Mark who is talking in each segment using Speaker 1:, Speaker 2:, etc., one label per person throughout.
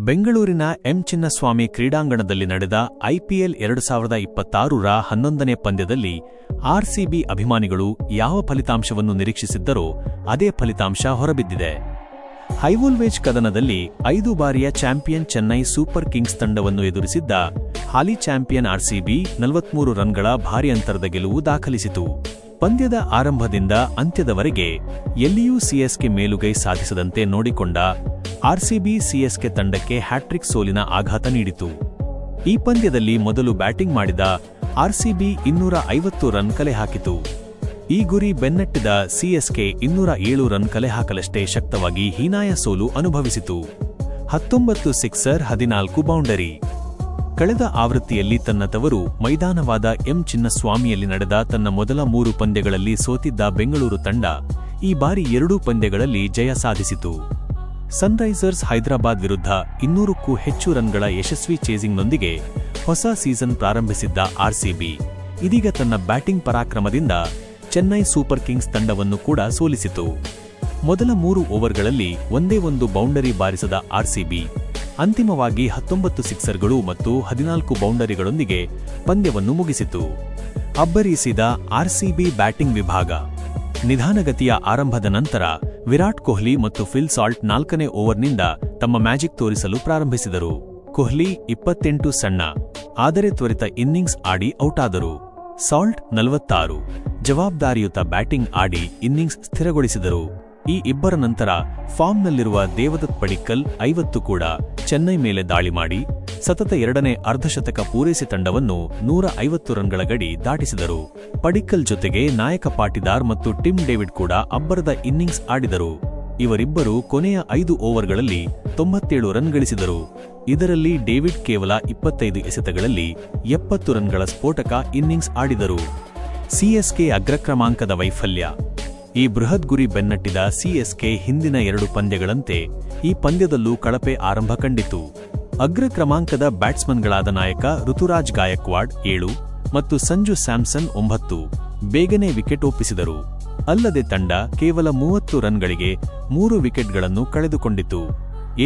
Speaker 1: ಬೆಂಗಳೂರಿನ ಎಂ ಚಿನ್ನಸ್ವಾಮಿ ಕ್ರೀಡಾಂಗಣದಲ್ಲಿ ನಡೆದ ಐಪಿಎಲ್ 2026ರ 11ನೇ ಪಂದ್ಯದಲ್ಲಿ ಆರ್ಸಿಬಿ ಅಭಿಮಾನಿಗಳು ಯಾವ ಫಲಿತಾಂಶವನ್ನು ನಿರೀಕ್ಷಿಸಿದ್ದರೋ ಅದೇ ಫಲಿತಾಂಶ ಹೊರಬಿದ್ದಿದೆ. ಹೈವೋಲ್ಟೇಜ್ ಕದನದಲ್ಲಿ 5 ಬಾರಿಯ ಚಾಂಪಿಯನ್ ಚೆನ್ನೈ ಸೂಪರ್ ಕಿಂಗ್ಸ್ ತಂಡವನ್ನು ಎದುರಿಸಿದ್ದ ಹಾಲಿ ಚಾಂಪಿಯನ್ ಆರ್ಸಿಬಿ 43 ರನ್ಗಳ ಭಾರೀ ಅಂತರದ ಗೆಲುವು ದಾಖಲಿಸಿತು. ಪಂದ್ಯದ ಆರಂಭದಿಂದ ಅಂತ್ಯದವರೆಗೆ ಎಲ್ಲಿಯೂ ಸಿಎಸ್ಕೆ ಮೇಲುಗೈ ಸಾಧಿಸದಂತೆ ನೋಡಿಕೊಂಡ ಆರ್ಸಿಬಿ ಸಿಎಸ್ಕೆ ತಂಡಕ್ಕೆ ಹ್ಯಾಟ್ರಿಕ್ ಸೋಲಿನ ಆಘಾತ ನೀಡಿತು. ಈ ಪಂದ್ಯದಲ್ಲಿ ಮೊದಲು ಬ್ಯಾಟಿಂಗ್ ಮಾಡಿದ ಆರ್ಸಿಬಿ 250 ರನ್ ಕಲೆ ಹಾಕಿತು. ಈ ಗುರಿ ಬೆನ್ನಟ್ಟಿದ ಸಿಎಸ್ಕೆ 207 ರನ್ ಕಲೆ ಹಾಕಲಷ್ಟೇ ಶಕ್ತವಾಗಿ ಹೀನಾಯ ಸೋಲು ಅನುಭವಿಸಿತು. 19 ಸಿಕ್ಸರ್, 14 ಬೌಂಡರಿ. ಕಳೆದ ಆವೃತ್ತಿಯಲ್ಲಿ ತನ್ನ ತವರು ಮೈದಾನವಾದ ಎಂ ಚಿನ್ನಸ್ವಾಮಿಯಲ್ಲಿ ನಡೆದ ತನ್ನ ಮೊದಲ 3 ಪಂದ್ಯಗಳಲ್ಲಿ ಸೋತಿದ್ದ ಬೆಂಗಳೂರು ತಂಡ ಈ ಬಾರಿ 2 ಪಂದ್ಯಗಳಲ್ಲಿ ಜಯ ಸಾಧಿಸಿತು. ಸನ್ರೈಸರ್ಸ್ ಹೈದರಾಬಾದ್ ವಿರುದ್ಧ 200ಕ್ಕೂ ಹೆಚ್ಚು ರನ್ಗಳ ಯಶಸ್ವಿ ಚೇಸಿಂಗ್ನೊಂದಿಗೆ ಹೊಸ ಸೀಸನ್ ಪ್ರಾರಂಭಿಸಿದ್ದ ಆರ್ಸಿಬಿ ಇದೀಗ ತನ್ನ ಬ್ಯಾಟಿಂಗ್ ಪರಾಕ್ರಮದಿಂದ ಚೆನ್ನೈ ಸೂಪರ್ ಕಿಂಗ್ಸ್ ತಂಡವನ್ನು ಕೂಡ ಸೋಲಿಸಿತು. ಮೊದಲ 3 ಓವರ್ಗಳಲ್ಲಿ ಒಂದೇ ಒಂದು ಬೌಂಡರಿ ಬಾರಿಸದ ಆರ್ಸಿಬಿ ಅಂತಿಮವಾಗಿ 19 ಸಿಕ್ಸರ್ಗಳು ಮತ್ತು 14 ಬೌಂಡರಿಗಳೊಂದಿಗೆ ಪಂದ್ಯವನ್ನು ಮುಗಿಸಿತು. ಅಬ್ಬರಿಸಿದ ಆರ್ಸಿಬಿ ಬ್ಯಾಟಿಂಗ್ ವಿಭಾಗ. ನಿಧಾನಗತಿಯ ಆರಂಭದ ನಂತರ ವಿರಾಟ್ ಕೊಹ್ಲಿ ಮತ್ತು ಫಿಲ್ ಸಾಲ್ಟ್ 4ನೇ ಓವರ್ನಿಂದ ತಮ್ಮ ಮ್ಯಾಜಿಕ್ ತೋರಿಸಲು ಪ್ರಾರಂಭಿಸಿದರು. ಕೊಹ್ಲಿ 28 ಸಣ್ಣ ಆದರೆ ತ್ವರಿತ ಇನ್ನಿಂಗ್ಸ್ ಆಡಿ ಔಟಾದರು. ಸಾಲ್ಟ್ 46 ಜವಾಬ್ದಾರಿಯುತ ಬ್ಯಾಟಿಂಗ್ ಆಡಿ ಇನ್ನಿಂಗ್ಸ್ ಸ್ಥಿರಗೊಳಿಸಿದರು. ಈ ಇಬ್ಬರ ನಂತರ ಫಾರ್ಮ್ನಲ್ಲಿರುವ ದೇವದತ್ ಪಡಿಕ್ಕಲ್ 50 ಕೂಡ ಚೆನ್ನೈ ಮೇಲೆ ದಾಳಿ ಮಾಡಿ ಸತತ 2ನೇ ಅರ್ಧಶತಕ ಪೂರೈಸಿ ತಂಡವನ್ನು 150 ರನ್ಗಳ ಗಡಿ ದಾಟಿಸಿದರು. ಪಡಿಕ್ಕಲ್ ಜೊತೆಗೆ ನಾಯಕ ಪಾಟಿದಾರ್ ಮತ್ತು ಟಿಮ್ ಡೇವಿಡ್ ಕೂಡ ಅಬ್ಬರದ ಇನ್ನಿಂಗ್ಸ್ ಆಡಿದರು. ಇವರಿಬ್ಬರು ಕೊನೆಯ 5 ಓವರ್ಗಳಲ್ಲಿ 97 ರನ್ ಗಳಿಸಿದರು. ಇದರಲ್ಲಿ ಡೇವಿಡ್ ಕೇವಲ 25 ಎಸೆತಗಳಲ್ಲಿ 70 ರನ್ಗಳ ಸ್ಫೋಟಕ ಇನ್ನಿಂಗ್ಸ್ ಆಡಿದರು. ಸಿಎಸ್ಕೆ ಅಗ್ರಕ್ರಮಾಂಕದ ವೈಫಲ್ಯ. ಈ ಬೃಹತ್ ಗುರಿ ಬೆನ್ನಟ್ಟಿದ ಸಿಎಸ್ಕೆ ಹಿಂದಿನ 2 ಪಂದ್ಯಗಳಂತೆ ಈ ಪಂದ್ಯದಲ್ಲೂ ಕಳಪೆ ಆರಂಭ ಕಂಡಿತು. ಅಗ್ರ ಕ್ರಮಾಂಕದ ಬ್ಯಾಟ್ಸ್ಮನ್ಗಳಾದ ನಾಯಕ ಋತುರಾಜ್ ಗಾಯಕ್ವಾಡ್ 7 ಮತ್ತು ಸಂಜು ಸ್ಯಾಮ್ಸನ್ 9 ಬೇಗನೆ ವಿಕೆಟ್ ಒಪ್ಪಿಸಿದರು. ಅಲ್ಲದೆ ತಂಡ ಕೇವಲ 30 ರನ್ಗಳಿಗೆ 3 ವಿಕೆಟ್ಗಳನ್ನು ಕಳೆದುಕೊಂಡಿತು.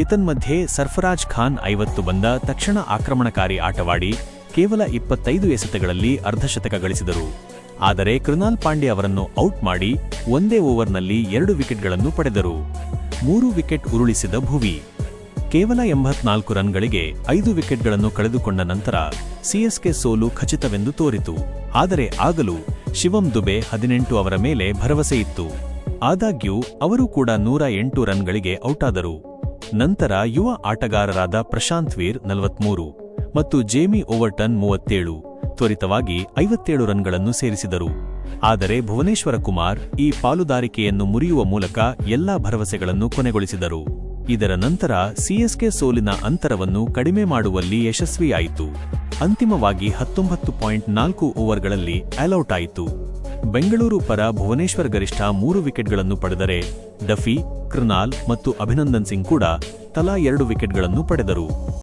Speaker 1: ಏತನ್ಮಧ್ಯೆ ಸರ್ಫರಾಜ್ ಖಾನ್ 50 ಬಂದ ತಕ್ಷಣ ಆಕ್ರಮಣಕಾರಿ ಆಟವಾಡಿ ಕೇವಲ 25 ಎಸೆತಗಳಲ್ಲಿ ಅರ್ಧಶತಕ ಗಳಿಸಿದರು. ಆದರೆ ಕೃನಾಲ್ ಪಾಂಡ್ಯ ಅವರನ್ನು ಔಟ್ ಮಾಡಿ ಒಂದೇ ಓವರ್ನಲ್ಲಿ 2 ವಿಕೆಟ್ಗಳನ್ನು ಪಡೆದರು. 3 ವಿಕೆಟ್ ಉರುಳಿಸಿದ ಭುವಿ ಕೇವಲ 84 ರನ್ಗಳಿಗೆ 5 ವಿಕೆಟ್ಗಳನ್ನು ಕಳೆದುಕೊಂಡ ನಂತರ ಸಿಎಸ್ಕೆ ಸೋಲು ಖಚಿತವೆಂದು ತೋರಿತು. ಆದರೆ ಆಗಲೂ ಶಿವಂ ದುಬೆ 18 ಅವರ ಮೇಲೆ ಭರವಸೆ ಇತ್ತು. ಆದಾಗ್ಯೂ ಅವರು ಕೂಡ 108 ರನ್ಗಳಿಗೆ ಔಟಾದರು. ನಂತರ ಯುವ ಆಟಗಾರರಾದ ಪ್ರಶಾಂತ್ ವೀರ್ 43 ಮತ್ತು ಜೇಮಿ ಓವರ್ಟನ್ 37 ತ್ವರಿತವಾಗಿ 57 ರನ್ಗಳನ್ನು ಸೇರಿಸಿದರು. ಆದರೆ ಭುವನೇಶ್ವರ ಕುಮಾರ್ ಈ ಪಾಲುದಾರಿಕೆಯನ್ನು ಮುರಿಯುವ ಮೂಲಕ ಎಲ್ಲಾ ಭರವಸೆಗಳನ್ನು ಕೊನೆಗೊಳಿಸಿದರು. ಇದರ ನಂತರ ಸಿಎಸ್ಕೆ ಸೋಲಿನ ಅಂತರವನ್ನು ಕಡಿಮೆ ಮಾಡುವಲ್ಲಿ ಯಶಸ್ವಿಯಾಯಿತು. ಅಂತಿಮವಾಗಿ 19.4 ಓವರ್ಗಳಲ್ಲಿ ಆಲ್ಔಟ್ ಆಯಿತು. ಬೆಂಗಳೂರು ಪರ ಭುವನೇಶ್ವರ್ ಗರಿಷ್ಠ 3 ವಿಕೆಟ್ಗಳನ್ನು ಪಡೆದರೆ ಡಫಿ, ಕೃನಾಲ್ ಮತ್ತು ಅಭಿನಂದನ್ ಸಿಂಗ್ ಕೂಡ ತಲಾ 2 ವಿಕೆಟ್ಗಳನ್ನು ಪಡೆದರು.